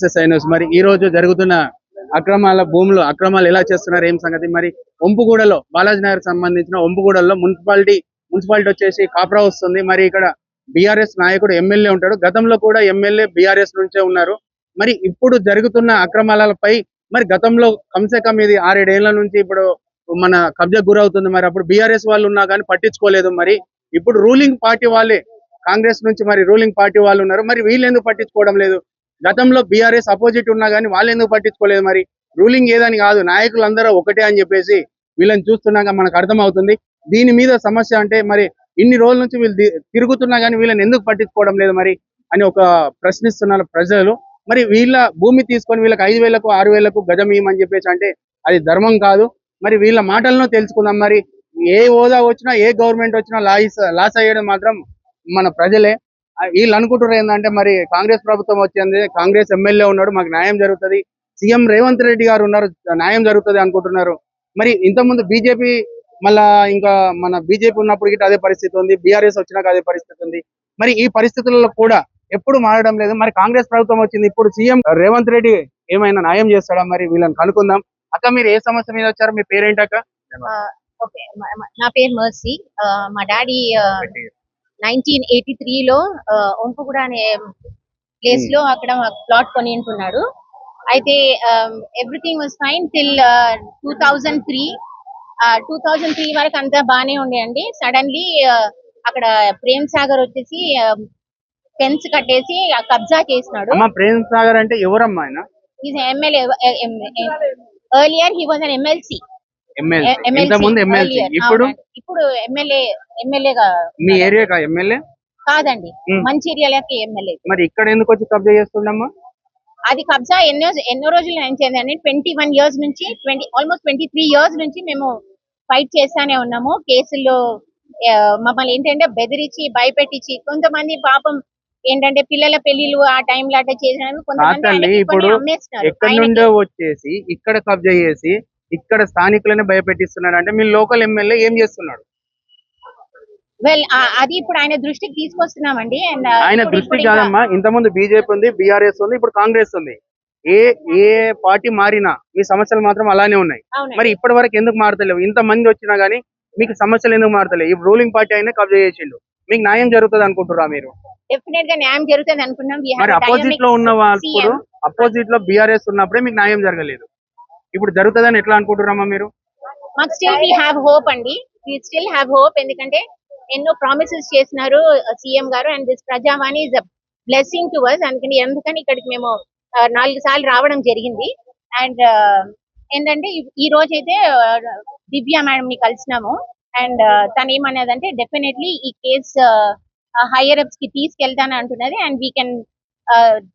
Sinus మరి ఈ రోజు జరుగుతున్న భూములు అక్రమాలు ఎలా చేస్తున్నారు ఏం సంగతి మరి ఒంపుగూడలో బాలాజీ నగర్ సంబంధించిన ఒంపుగూడలో మున్సిపాలిటీ వచ్చేసి కాప్రా వస్తుంది మరి ఇక్కడ బీఆర్ఎస్ నాయకుడు ఎమ్మెల్యే ఉంటాడు గతంలో కూడా ఎమ్మెల్యే బీఆర్ఎస్ నుంచే ఉన్నారు మరి ఇప్పుడు జరుగుతున్న అక్రమాలపై మరి గతంలో కమ్సే కమ్ ఇది 6-7 ఏళ్ల నుంచి ఇప్పుడు మన కబ్జా గురవుతుంది మరి అప్పుడు బీఆర్ఎస్ వాళ్ళు ఉన్నా కానీ పట్టించుకోలేదు మరి ఇప్పుడు రూలింగ్ పార్టీ వాళ్ళే కాంగ్రెస్ నుంచి మరి రూలింగ్ పార్టీ వాళ్ళు ఉన్నారు మరి వీళ్ళు ఎందుకు పట్టించుకోవడం లేదు గతంలో బీఆర్ఎస్ అపోజిట్ ఉన్నా కానీ వాళ్ళు ఎందుకు పట్టించుకోలేదు మరి రూలింగ్ ఏదని కాదు నాయకులందరూ ఒకటే అని చెప్పేసి వీళ్ళని చూస్తున్నాక మనకు అర్థమవుతుంది దీని మీద సమస్య అంటే మరి ఇన్ని రోజుల నుంచి వీళ్ళు తిరుగుతున్నా కానీ వీళ్ళని ఎందుకు పట్టించుకోవడం లేదు మరి అని ఒక ప్రశ్నిస్తున్నారు ప్రజలు మరి వీళ్ళ భూమి తీసుకొని వీళ్ళకి 5,000కు 6,000కు గజం ఇవ్వమని చెప్పేసి అంటే అది ధర్మం కాదు మరి వీళ్ళ మాటలను తెలుసుకుందాం మరి ఏ హోదా వచ్చినా ఏ గవర్నమెంట్ వచ్చినా లాస్ అయ్యడం మాత్రం మన ప్రజలే వీళ్ళు అనుకుంటున్నారు ఏంటంటే మరి కాంగ్రెస్ ప్రభుత్వం వచ్చింది కాంగ్రెస్ ఎమ్మెల్యే ఉన్నాడు మాకు న్యాయం జరుగుతుంది సీఎం రేవంత్ రెడ్డి గారు ఉన్నారు న్యాయం జరుగుతుంది అనుకుంటున్నారు మరి ఇంతకుముందు బీజేపీ మళ్ళా ఇంకా మన బీజేపీ ఉన్నప్పుడు గిట్ట అదే పరిస్థితి ఉంది బీఆర్ఎస్ వచ్చినాక అదే పరిస్థితి ఉంది మరి ఈ పరిస్థితులలో కూడా ఎప్పుడు మారడం లేదు మరి కాంగ్రెస్ ప్రభుత్వం వచ్చింది ఇప్పుడు సీఎం రేవంత్ రెడ్డి ఏమైనా న్యాయం చేస్తాడా మరి వీళ్ళని కనుక్కుందాం అక్క మీరు ఏ సమస్య మీద వచ్చారు మీ పేరేంటక్క నా పేరు మర్సీ మా డాడీ 1983లో ఒంపుగూడ అనే ప్లేస్ లో అక్కడ ప్లాట్ కొని ఉంటున్నాడు అయితే ఎవ్రీథింగ్ వాజ్ ఫైన్ టిల్ 2003 వరకు అంతా బానే ఉండేయండి సడన్లీ అక్కడ ప్రేమ్ సాగర్ వచ్చేసి ఫెన్స్ కట్టేసి కబ్జా చేసినాడు ప్రేమ్ సాగర్ అంటే ఎవరమ్మా ఆయన MLA earlier he was an MLC ఇప్పుడు ఎమ్మెల్యేగా మీ ఏరియాకా ఎమ్మెల్యే కాదండి మంచిర్యాలకి ఎమ్మెల్యే మరి ఇక్కడ ఎందుకు వచ్చి కబ్జా చేస్తుండమ్మా అది కబ్జా ఎన్నో రోజులు నడిచిందండి 21 ఇయర్స్ నుంచి ఆల్మోస్ట్ 23 ఇయర్స్ నుంచి మేము ఫైట్ చేస్తానే ఉన్నాము కేసుల్లో మమ్మల్ని ఏంటంటే బెదిరించి భయపెట్టించి కొంతమంది పాపం ఏంటంటే పిల్లల పెళ్లిళ్ళు ఆ టైంలో అట్లా చేసినందుకు కొంతమంది ఇప్పుడు ఎక్కడి నుండో వచ్చేసి ఇక్కడ కబ్జా చేసి ఇక్కడ స్థానికులనే భయపెట్టిస్తున్నాడు అంటే మీ లోకల్ ఎమ్మెల్యే ఏం చేస్తున్నాడు వెల్ అది ఇప్పుడు ఆయన దృష్టికి తీసుకొస్తున్నామండి ఆయన దృష్టి కాదమ్మా ఇంతకుముందు బీజేపీ ఉంది బీఆర్ఎస్ ఉంది ఇప్పుడు కాంగ్రెస్ ఉంది ఏ పార్టీ మారినా మీ సమస్యలు మాత్రం అలానే ఉన్నాయి మరి ఇప్పటి వరకు ఎందుకు మారతలేవు ఇంత మంది వచ్చినా గానీ మీకు సమస్యలు ఎందుకు మారతలేవు ఈ రూలింగ్ పార్టీ అయినా కబ్జా చేసిండు మీకు న్యాయం జరుగుతుంది అనుకుంటురా మీరు డెఫినెట్ గా న్యాయం జరుగుతుంది అనుకున్నాం మరి అపోజిట్ లో ఉన్న వాళ్ళు అపోజిట్ లో బీఆర్ఎస్ ఉన్నప్పుడే మీకు న్యాయం జరగలేదు ఇప్పుడు జరుగుతుందని ఎట్లా అనుకుంటున్నామా మీరు మాకు స్టిల్ వి హావ్ హోప్ అండి వి స్టిల్ హావ్ హోప్ ఎందుకంటే ఎన్నో ప్రామిసెస్ చేసినారు సీఎం గారు and this Prajavani is a blessing to us అందుకని ఇక్కడికి మేము 4 సార్లు రావడం జరిగింది అండ్ ఏంటంటే ఈ రోజు అయితే దివ్య మేడం ని కలిసినాము అండ్ తను ఏమన్నదంటే డెఫినెట్లీ ఈ కేసు హైయర్ అప్స్ కి తీసుకెళ్తాను అంటున్నది and we can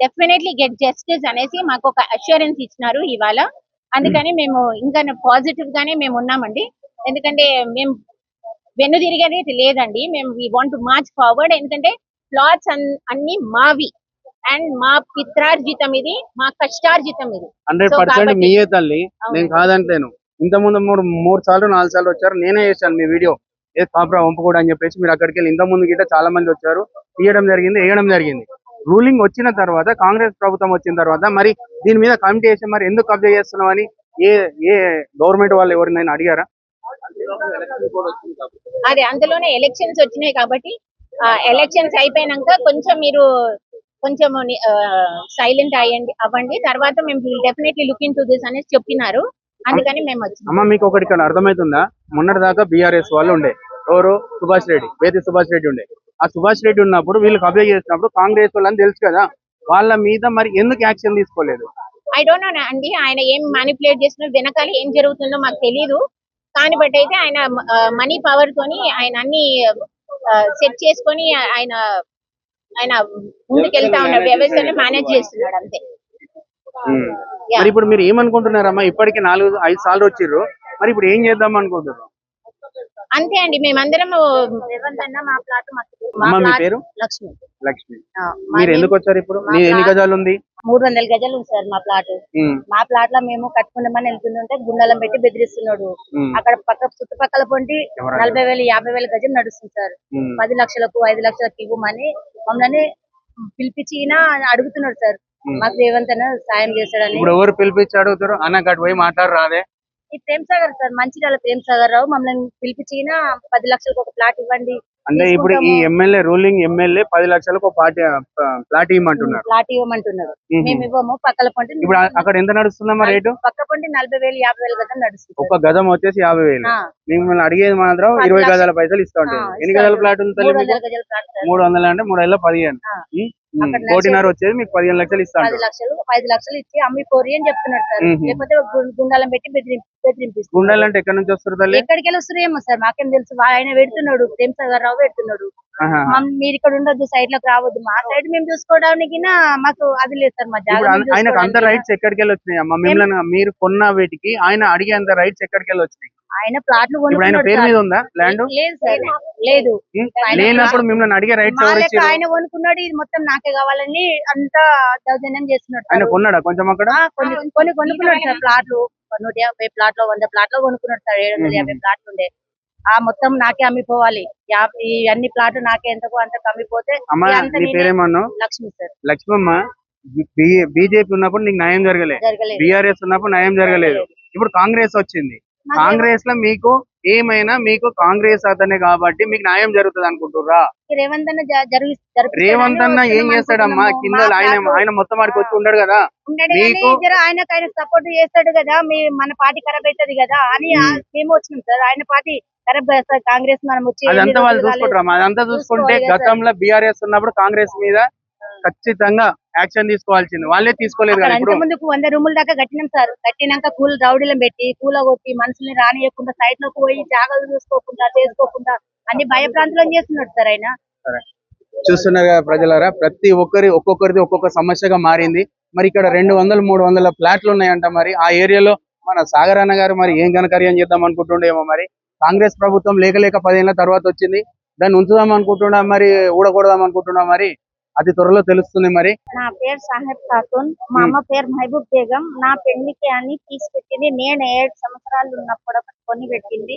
definitely get justice అనేసి మాకు ఒక అష్యూరెన్స్ ఇచ్చినారు ఇవాళ అందుకని మేము ఇంకా పాజిటివ్ గానే మేము ఉన్నామండి ఎందుకంటే మేము వెన్నుదిరిగేది లేదండి మేము we want to March forward ఎందుకంటే ప్లాట్స్ అన్ని మావి అండ్ మా పిత్రార్జితం ఇది మా కష్టార్జితం ఇది 100% మీయే తల్లి నేను కాదంటలేను ఇంతకుముందు 3 సార్లు 4 సార్లు వచ్చారు నేనే చేశాను మీ వీడియో కాపురా ఒంపుగూడ అని చెప్పేసి మీరు అక్కడికి వెళ్ళి ఇంత ముందు గిట్ట చాలా మంది వచ్చారు తీయడం జరిగింది వేయడం జరిగింది రూలింగ్ వచ్చిన తర్వాత కాంగ్రెస్ ప్రభుత్వం వచ్చిన తర్వాత మరి దీని మీద కమిటీ చేసి మరి ఎందుకు కబ్జా చేస్తున్నాం అని ఏ గవర్నమెంట్ వాళ్ళు ఎవరినైనా అడిగారా అదే అందులోనే ఎలక్షన్స్ వచ్చినాయి కాబట్టి ఎలక్షన్స్ అయిపోయినాక కొంచెం మీరు కొంచెం సైలెంట్ అవ్వండి తర్వాత మేము definitely look in to this అనేసి చెప్పినారు అందుకని మేము వచ్చాము అమ్మ మీకు ఒకటి ఇక్కడ అర్థమవుతుందా మొన్నటి దాకా బీఆర్ఎస్ వాళ్ళు ఉండే ఎవరు బేతి సుభాష్ రెడ్డి ఉండే ఆ సుభాష్ రెడ్డి ఉన్నప్పుడు వీళ్ళు కబ్జా చేసినప్పుడు కాంగ్రెస్ వాళ్ళని తెలుసు కదా వాళ్ళ మీద మరి ఎందుకు యాక్షన్ తీసుకోలేదు ఐ డోంట్ నో అండి ఆయన ఏం మ్యానిపులేట్ చేస్తున్నారు వెనకాల ఏం జరుగుతుందో మాకు తెలియదు కానీ బట్ అయితే ఆయన మనీ పవర్ తోని ఆయన అన్ని సెట్ చేసుకొని ఆయన ముందుకెళ్తా ఉన్నాడు వ్యవస్థను మేనేజ్ చేస్తున్నాడు అంతే మరి ఇప్పుడు మీరు ఏమనుకుంటున్నారమ్మా ఇప్పటికి 4-5 సార్లు వచ్చిర్రు మరి ఇప్పుడు ఏం చేద్దాం అనుకుంటున్నారు అంతే అండి మేమందరం మీ పేరు లక్ష్మి మీరు ఎందుకు వచ్చారు ఇప్పుడు ఎన్ని గజాలు ఉంది 300 గజాలు ఉంది సార్ మా ప్లాట్ లో మేము కట్టుకుందామని వెళ్తుంటే గుండెలం పెట్టి బెదిరిస్తున్నాడు అక్కడ చుట్టుపక్కల పొంటి 40,000 50,000 గజం నడుస్తుంది సార్ 10 లక్షలకు 5 లక్షలకు ఇవ్వమని మమ్మల్ని పిలిపించి అడుగుతున్నాడు సార్ మాకు రేవంత్ అన్న సాయం చేశాడని. ఇప్పుడు ఎవరు పిలిపించి అడుగుతారు అన్న గటు పోయి మాట్లాడరాదే? ఈ ప్రేమ్ సాగర్ సార్, మంచిర్యాల ప్రేమ్ సాగర్ రావు మమ్మల్ని పిలిపించిన 10 లక్షలకు ఒక ప్లాట్ ఇవ్వండి అంటే ఇప్పుడు ఈ ఎమ్మెల్యే రూలింగ్ ఎమ్మెల్యే 10 లక్షలకు ఒక ప్లాట్ ఇవ్వమంటున్నారు. ప్లాట్ ఇవ్వమంటున్నారు. మేము ఇవ్వము. పక్కల పంట ఇప్పుడు అక్కడ ఎంత నడుస్తుందమ్మా రేటు? పక్క పంట 40,000 50,000 గతం నడుస్తుంది. ఒక గజం వచ్చేసి 50,000. మిమ్మల్ని అడిగేది మాత్రం 20 గజాల పైసలు ఇస్తా ఉంటారు. ఎన్ని గజాల ప్లాట్ ఉంది? 300 గజాల ప్లాట్ సార్. 300 అంటే 3 కోటిన్నర వచ్చేది మీకు 15 లక్షలు ఇస్తా 10 లక్షలు 5 లక్షలు ఇచ్చి అమ్మి కోరి అని చెప్తున్నారు సార్. లేకపోతే గుండాలం పెట్టి బెదిరింపిస్తారు. గుండాలు అంటే ఎక్కడి నుంచి వస్తారు తల్లి? ఎక్కడికి వెళ్ళి వస్తారు ఏమో సార్, మాకేం తెలుసు. ఆయన పెడుతున్నాడు, ప్రేమ్ సాగర్ రావు పెడుతున్నాడు. మీరు ఇక్కడ ఉండొద్దు, సైడ్ లోకి రావద్దు, మా సైడ్ మేము చూసుకోవడానికి మాకు అది లేదు సార్. మా ఇప్పుడు ఆయనకు అంత రైట్స్ ఎక్కడికి వెళ్ళి వచ్చినాయి అమ్మా? మిమ్మల్ని మీరు కొన్న వీటికి ఆయన అడిగే అంత రైట్స్ ఎక్కడికి వెళ్ళి వచ్చినాయి? ఆయన ప్లాట్లు ఇప్పుడు ఆయన పేరు మీద ఉందా ల్యాండ్? లేదు సార్, లేదు. లేనప్పుడు మిమ్మల్ని అడిగే రైట్స్ ఎవరు ఇచ్చారు? ఆయన కొనుక్కున్నాడు, ఇది మొత్తం నాకే కావాలని అంతా దౌర్జన్యం చేస్తున్నాడు. ఆయన కొన్నాడా కొంచెం అక్కడ? కొన్ని కొనుక్కున్నాడు సార్ ప్లాట్లు. 150 ప్లాట్లు 100 ప్లాట్లు కొనుక్కున్నాడు సార్. 750 ప్లాట్లు ఉండే. ఆ మొత్తం నాకే అమ్మిపోవాలి. ఈ అన్ని ప్లాట్లు నాకే ఎంతకు అంతకు అమ్మిపోతే. నీ పేరేమన్నా? లక్ష్మి సార్. లక్ష్మమ్మ, బీజేపీ ఉన్నప్పుడు నీకు న్యాయం జరగలేదు, బీఆర్ఎస్ ఉన్నప్పుడు న్యాయం జరగలేదు. ఇప్పుడు కాంగ్రెస్ వచ్చింది. కాంగ్రెస్ లో మీకు ఏమైనా మీకు కాంగ్రెస్ అతనే కాబట్టి మీకు న్యాయం జరుగుతుంది అనుకుంటుర్రా? రేవంత్ అన్న రేవంత్ అన్న ఏం చేస్తాడమ్మా? కింద ఆయన మొత్తం ఆడికి వచ్చి ఉండడు కదా? ఆయనకు ఆయన సపోర్ట్ చేస్తాడు కదా. మన పార్టీ ఖరాబ్ అవుతుంది కదా అని మేము వచ్చినాం సార్. ఆయన పార్టీ ఖరాబ్ చేస్తారు కాంగ్రెస్. మనం వచ్చి అదంతా వాళ్ళు చూసుకుంటారా? అదంతా చూసుకుంటే గతంలో బీఆర్ఎస్ ఉన్నప్పుడు కాంగ్రెస్ మీద ఖచ్చితంగా యాక్షన్ తీసుకోవాల్సింది. వాళ్ళే తీసుకోలేదు కదా. ఇప్పుడు ముందుకు 100 రూముల దాకా కట్టినాం సార్. కట్టినాక కూల రౌడీలను పెట్టి కూల కొట్టి మనుషుల్ని రానియకుండా సైడ్ లోకి పోయి జాగ్రత్త చూసుకోకుండా చేసుకోకుండా అన్ని భయప్రాంతులను చేస్తున్నాడు సార్ ఆయన. చూస్తున్నారు ప్రజలారా, ప్రతి ఒక్కొక్కరిది ఒక్కొక్క సమస్యగా మారింది. మరి ఇక్కడ 200-300 ఫ్లాట్లు ఉన్నాయంట. మరి ఆ ఏరియాలో మన సాగర్ అన్న గారు మరి ఏం ఘనకార్యం చేద్దాం అనుకుంటుండేమో. మరి కాంగ్రెస్ ప్రభుత్వం లేక 10 ఏళ్ల తర్వాత వచ్చింది. దాన్ని ఉంచుదాం అనుకుంటున్నా, మరి ఊడకూడదాం అనుకుంటున్నా, మరి అతి త్వరలో తెలుస్తుంది. మరి నా పేరు సాహెబ్ ఖాతూన్, మా అమ్మ పేరు మహబూబ్ బేగం. నా పెళ్లికి అని తీసుకెట్టింది. నేను 7 సంవత్సరాలు ఉన్నప్పుడు కొని పెట్టింది.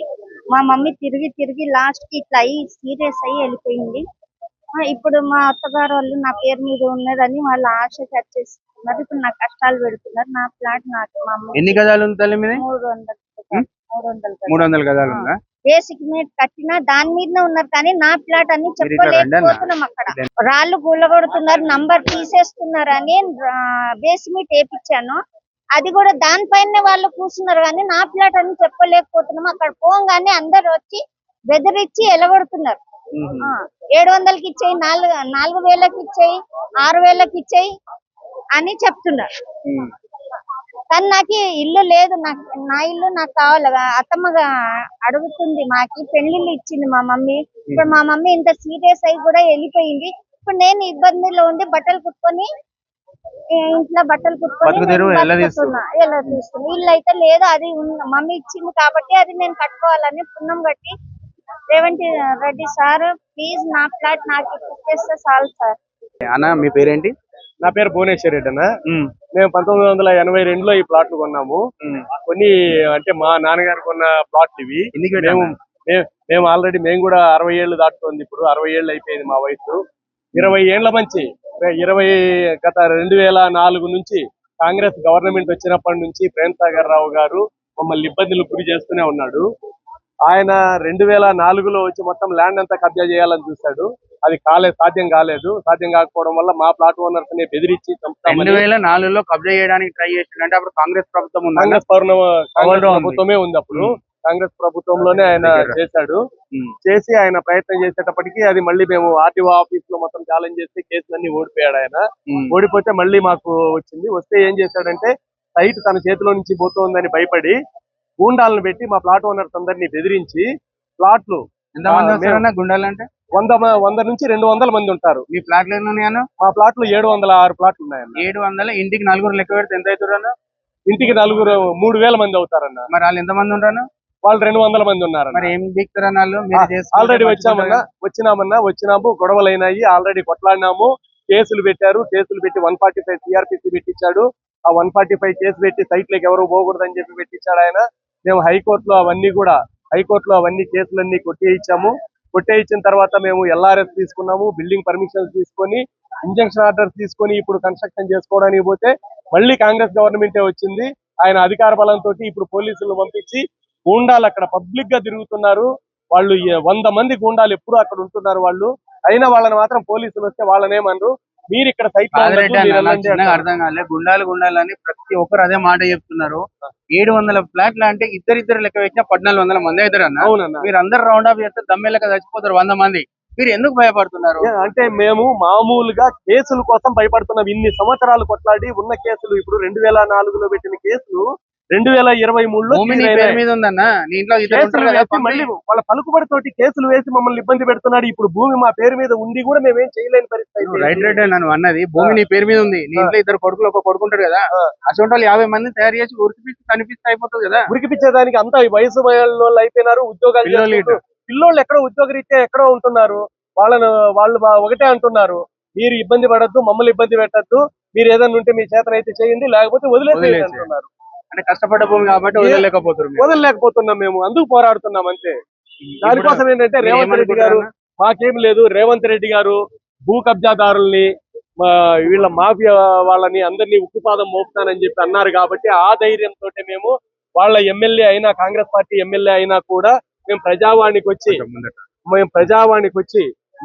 మా మమ్మీ తిరిగి లాస్ట్ కి ఇట్లా అయ్యి సీరియస్ అయ్యి వెళ్ళిపోయింది. ఇప్పుడు మా అత్తగారు వాళ్ళు నా పేరు మీద ఉన్నదని వాళ్ళు ఆశ చేస్తున్నారు. ఇప్పుడు నా కష్టాలు పెడుతున్నారు. నా ఫ్లాట్ నాకు మా అమ్మ. ఎన్ని గజాలు ఉంది తల్లి మీది? 300 గజాలు ఉందా? బేసిక్ మీద కట్టినా దాని మీదనే ఉన్నారు కానీ నా ప్లాట్ అని చెప్పలేకపోతున్నాం. అక్కడ రాళ్ళు కూలగొడుతున్నారు, నంబర్ తీసేస్తున్నారు అని బేసిక్ మీట్ వేపించాను. అది కూడా దానిపైనే వాళ్ళు కూర్చున్నారు కానీ నా ప్లాట్ అని చెప్పలేకపోతున్నాం. అక్కడ పోగానే అందరు వచ్చి బెదిరించి ఎలగొడుతున్నారు. 700కి ఇచ్చేయి, 4,000కి ఇచ్చేయి, 6,000కి ఇచ్చేయి అని చెప్తున్నారు. కానీ నాకు ఇల్లు లేదు, నా ఇల్లు నాకు కావాలి. అత్తమ్మగా అడుగుతుంది, మాకి పెళ్లిళ్ళు ఇచ్చింది మా మమ్మీ. ఇప్పుడు మా మమ్మీ ఇంత సీరియస్ అయి కూడా వెళ్ళిపోయింది. ఇప్పుడు నేను ఇబ్బందిలో ఉండి బట్టలు కుట్టుకొని ఇంట్లో బట్టలు కుట్టుకొని ఎలా తీసుకున్నా. ఇల్లు అయితే లేదు, అది మమ్మీ ఇచ్చింది కాబట్టి అది నేను కట్టుకోవాలని పుణ్యం కట్టి. రేవంత్ రెడ్డి సార్ ప్లీజ్ నా ఫ్లాట్ నాకు ఇచ్చేస్తే చాలు సార్. అన్న మీ పేరేంటి? నా పేరు భువనేశ్వర్ రెడ్డి అన్న. మేము 1982లో ఈ ప్లాట్లు కొన్నాము. కొన్ని అంటే మా నాన్నగారు కొన్న ప్లాట్లు ఇవి. మేము ఆల్రెడీ మేము కూడా 60 ఏళ్ళు దాటుతోంది. ఇప్పుడు 60 ఏళ్ళు అయిపోయింది మా వయసు. 20 ఏళ్ల నుంచి గత 2004 నుంచి కాంగ్రెస్ గవర్నమెంట్ వచ్చినప్పటి నుంచి ప్రేమ్ సాగర్ రావు గారు మమ్మల్ని ఇబ్బందులు గురి చేస్తూనే ఉన్నాడు. ఆయన 2004లో వచ్చి మొత్తం ల్యాండ్ అంతా కబ్జా చేయాలని చూశాడు. అది సాధ్యం కాలేదు. సాధ్యం కాకపోవడం వల్ల మా ప్లాట్ ఓనర్స్ ని బెదిరించి 2004లో కబ్జా చేయడానికి ట్రై చేసిందంటే అప్పుడు కాంగ్రెస్ ప్రభుత్వం ఉంది. కాంగ్రెస్ ప్రభుత్వమే ఉంది. అప్పుడు కాంగ్రెస్ ప్రభుత్వంలోనే ఆయన చేశాడు. చేసి ఆయన ప్రయత్నం చేసేటప్పటికి అది మళ్ళీ మేము ఆర్టీఓ ఆఫీస్ లో మొత్తం ఛాలెంజ్ చేసి కేసులన్నీ ఓడిపోయాడు. ఆయన ఓడిపోతే మళ్ళీ మాకు వచ్చింది. వస్తే ఏం చేశాడంటే సైట్ తన చేతిలో నుంచి పోతుందని భయపడి గూండాలను పెట్టి మా ప్లాట్ ఓనర్స్ అందరినీ బెదిరించి ప్లాట్లు గుండాలంటే 100 నుంచి 200 మంది ఉంటారు. మీ ప్లాట్లు ఎన్ని ఉన్నాయన్న? మా ప్లాట్లు 706 ప్లాట్లు ఉన్నాయన్న. 700 ఇంటికి 4 లెక్క పెడితే ఎంత అవుతారన్న? ఇంటికి 3,000 మంది అవుతారన్న. మరి వాళ్ళు ఎంత మంది ఉంటారు? వాళ్ళు 200 మంది ఉన్నారు. మరి ఏం దిక్కుతారన్న? ఆల్రెడీ వచ్చినాము, గొడవలు అయినాయి, ఆల్రెడీ కొట్లాడినాము, కేసులు పెట్టారు. కేసులు పెట్టి 145 సిఆర్పిసి పెట్టించాడు. ఆ 145 కేసు పెట్టి సైట్లోకి ఎవరు పోకూడదని చెప్పి పెట్టించాడు ఆయన. మేము హైకోర్టులో అవన్నీ కేసులన్నీ కొట్టి ఇచ్చాము. కొట్టేయించిన తర్వాత మేము ఎల్ఆర్ఎస్ తీసుకున్నాము, బిల్డింగ్ పర్మిషన్స్ తీసుకొని, ఇంజంక్షన్ ఆర్డర్స్ తీసుకొని ఇప్పుడు కన్స్ట్రక్షన్ చేసుకోవడానికి పోతే మళ్ళీ కాంగ్రెస్ గవర్నమెంటే వచ్చింది. ఆయన అధికార బలంతో ఇప్పుడు పోలీసులు పంపించి గూండాలు అక్కడ పబ్లిక్ గా తిరుగుతున్నారు. వాళ్ళు 100 మంది గూండాలు ఎప్పుడు అక్కడ ఉంటున్నారు. వాళ్ళు అయినా వాళ్ళని మాత్రం పోలీసులు వస్తే వాళ్ళనేమన్నారు, మీరు ఇక్కడ సైట్ కాదిరెడ్డి అన్న, నాకు చిన్నగా అర్థం కాలే. గుండాలు అని ప్రతి ఒక్కరు అదే మాట చెప్తున్నారు. 700 ఫ్లాట్లు అంటే ఇద్దరిద్దరు లెక్క పెట్టినా 1400 మంది అవుతారు అన్న. అవునన్నా. మీరు అందరు రౌండ్ అప్ చేస్తే దమ్మెలక చచ్చిపోతారు 100 మంది. మీరు ఎందుకు భయపడుతున్నారు? అంటే మేము మామూలుగా కేసుల కోసం భయపడుతున్నాం. ఇన్ని సంవత్సరాలు కొట్లాడి ఉన్న కేసులు ఇప్పుడు 2004లో పెట్టిన కేసులు 2023లో భూమి నీ పేరు మీద ఉందన్న, నీ ఇంట్లో ఇద్దరు ఉంటారు కదా, పంపి. మళ్ళీ వాళ్ళ పలుకుబడితోటి కేసులు వేసి మమ్మల్ని ఇబ్బంది పెడుతున్నాడు. ఇప్పుడు భూమి మా పేరు మీద ఉంది కూడా మేమేం చేయలేని పరిస్థితి. రైట్ రైట్ నన్ను అన్నది, భూమి నీ పేరు మీద ఉంది, నీ ఇంట్లో ఇద్దరు కొడుకులు ఒక కొడుకుంటారు కదా, అటువంటి వాళ్ళు 50 మంది తయారు చేసి ఉరికిపిస్తే కనిపిస్తే అయిపోతుంది కదా. ఉరికిపించేదానికి అంతా వయసు వాళ్ళు అయిపోయినారు, ఉద్యోగాలు పిల్లోళ్ళు పిల్లోళ్ళు ఎక్కడో ఉద్యోగరీత్యా ఎక్కడో ఉంటున్నారు. వాళ్ళు ఒకటే అంటున్నారు, మీరు ఇబ్బంది పడద్దు, మమ్మల్ని ఇబ్బంది పెట్టద్దు, మీరు ఏదైనా ఉంటే మీ చేతనైతే చేయండి, లేకపోతే వదిలేసేయండి అంటున్నారు. అంటే కష్టపడ్డ భూమి కాబట్టి వదలలేకపోతున్నాం మేము, అందుకు పోరాడుతున్నాం అంతే. దానికోసం ఏంటంటే రేవంత్ రెడ్డి గారు, మాకేం లేదు, రేవంత్ రెడ్డి గారు భూ కబ్జాదారుల్ని వీళ్ళ మాఫియా వాళ్ళని అందరినీ ఉక్కుపాదం మోపుతానని చెప్పి అన్నారు. కాబట్టి ఆ ధైర్యంతో మేము వాళ్ళ ఎమ్మెల్యే అయినా, కాంగ్రెస్ పార్టీ ఎమ్మెల్యే అయినా కూడా మేము ప్రజావాణికి వచ్చి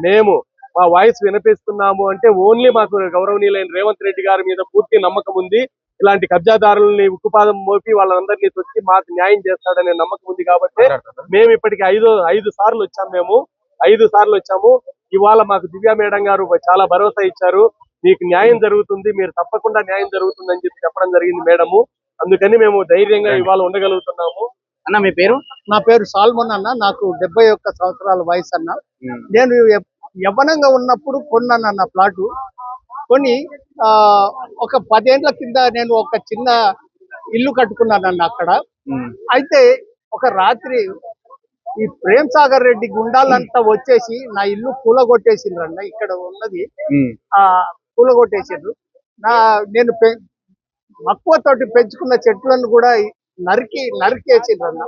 మేము మా వాయిస్ వినిపిస్తున్నాము అంటే ఓన్లీ మాకు గౌరవనీయులైన రేవంత్ రెడ్డి గారి మీద పూర్తి నమ్మకం ఉంది. ఇలాంటి కబ్జాదారుల్ని ఉక్కుపాదం మోపి వాళ్ళందరినీ తొక్కి మాకు న్యాయం చేస్తాడనే నమ్మకం ఉంది. కాబట్టి మేము ఇప్పటికి 5 సార్లు వచ్చాము. మేము 5 సార్లు వచ్చాము. ఇవాళ మాకు దివ్య మేడం గారు చాలా భరోసా ఇచ్చారు, మీకు న్యాయం జరుగుతుంది, మీరు తప్పకుండా న్యాయం జరుగుతుంది అని చెప్పి చెప్పడం జరిగింది మేడము. అందుకని మేము ధైర్యంగా ఇవాళ ఉండగలుగుతున్నాము. అన్న మీ పేరు? నా పేరు సాల్మన్ అన్న, నాకు 71 సంవత్సరాల వయసు అన్న. నేను యవ్వనంగా ఉన్నప్పుడు కొన్నానన్న ప్లాటు. కొని ఒక 10 ఏళ్ల కింద నేను ఒక చిన్న ఇల్లు కట్టుకున్నానన్న అక్కడ. అయితే ఒక రాత్రి ఈ ప్రేమ్ సాగర్ రెడ్డి గుండాలంతా వచ్చేసి నా ఇల్లు కూలగొట్టేసిండ్రన్న. ఇక్కడ ఉన్నది కూలగొట్టేసిండ్రు. నేను మక్కువతోటి పెంచుకున్న చెట్లను కూడా నరికేసిండ్రన్న.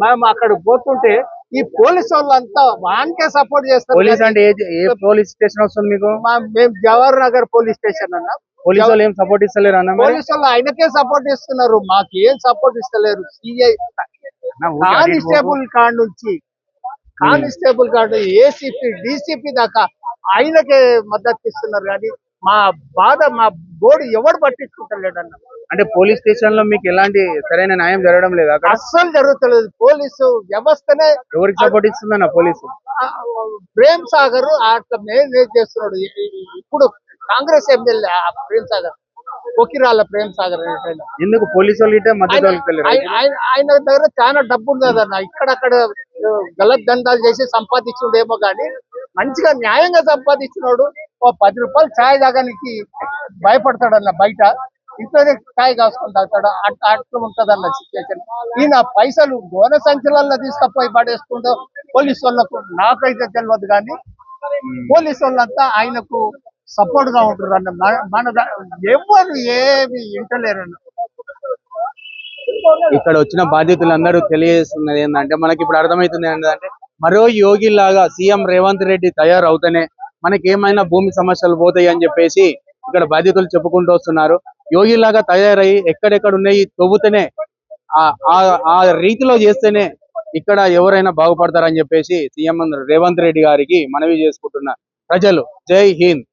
మేము అక్కడ పోతుంటే ఈ పోలీసు వాళ్ళంతా వానికే సపోర్ట్ చేస్తారు. పోలీస్ అంటే ఏ పోలీస్ స్టేషన్ వస్తుంది మీకు? మేము జవహర్ నగర్ పోలీస్ స్టేషన్ అన్న. పోలీసు వాళ్ళు ఏం సపోర్ట్ ఇస్తలేరు అన్న? పోలీసు వాళ్ళు ఆయనకే సపోర్ట్ ఇస్తున్నారు, మాకు ఏం సపోర్ట్ ఇస్తలేరు. CI constable card ACP DCP దాకా ఆయనకే మద్దతు ఇస్తున్నారు. కానీ మా బాధ, మా బోర్డు ఎవడు పట్టించుకుంటలేడు అన్న. అంటే పోలీస్ స్టేషన్ లో మీకు ఎలాంటి సరైన న్యాయం జరగడం లేదు అక్కడ? అస్సలు జరుగుతలేదు. పోలీసు వ్యవస్థనే ఎవరికి సపోర్ట్ ఇస్తుందన్న పోలీసు? ప్రేమ్ సాగర్ అట్లా మేనేజ్ చేస్తున్నాడు. ఇప్పుడు కాంగ్రెస్ ఎమ్మెల్యే ప్రేమ్ సాగర్, కొకిరాల ప్రేమ్ సాగర్. ఎందుకు పోలీసు వాళ్ళు ఇటే మద్దతు ఆయన దగ్గర చాలా డబ్బు ఉన్నదన్న. ఇక్కడక్కడ గలత్ దందాలు చేసి సంపాదించుడేమో గాని మంచిగా న్యాయంగా సంపాదించినాడు. ఓ 10 రూపాయలు ఛాయ్ తాగడానికి భయపడతాడన్న, బయట ఇంట్లోనే ఛాయ్ కాసుకొని తాగుతాడు. అట్లా ఉంటదన్న సిచ్యువేషన్. ఈయన పైసలు గోన సంచులలో తీసుకపోయి పడేస్తుండో పోలీసు వాళ్ళకు నాకైతే తెలియదు. కానీ పోలీసు వాళ్ళంతా ఆయనకు సపోర్ట్ గా ఉంటారు అన్న. మన ఎవరు ఏమి ఇంటలేరన్న. ఇక్కడ వచ్చిన బాధ్యతలందరూ తెలియజేస్తున్నది ఏంటంటే, మనకి ఇప్పుడు అర్థమవుతుంది ఏంటంటే, మరో యోగి లాగా సీఎం రేవంత్ రెడ్డి తయారవుతేనే మనకి ఏమైనా భూమి సమస్యలు పోతాయి అని చెప్పేసి ఇక్కడ బాధ్యతలు చెప్పుకుంటూ వస్తున్నారు. యోగి లాగా తయారయ్యి ఎక్కడెక్కడ ఉన్నాయి తవ్వుతేనే ఆ రీతిలో చేస్తేనే ఇక్కడ ఎవరైనా బాగుపడతారని చెప్పేసి సీఎం రేవంత్ రెడ్డి గారికి మనవి చేసుకుంటున్న ప్రజలు. జై హింద్.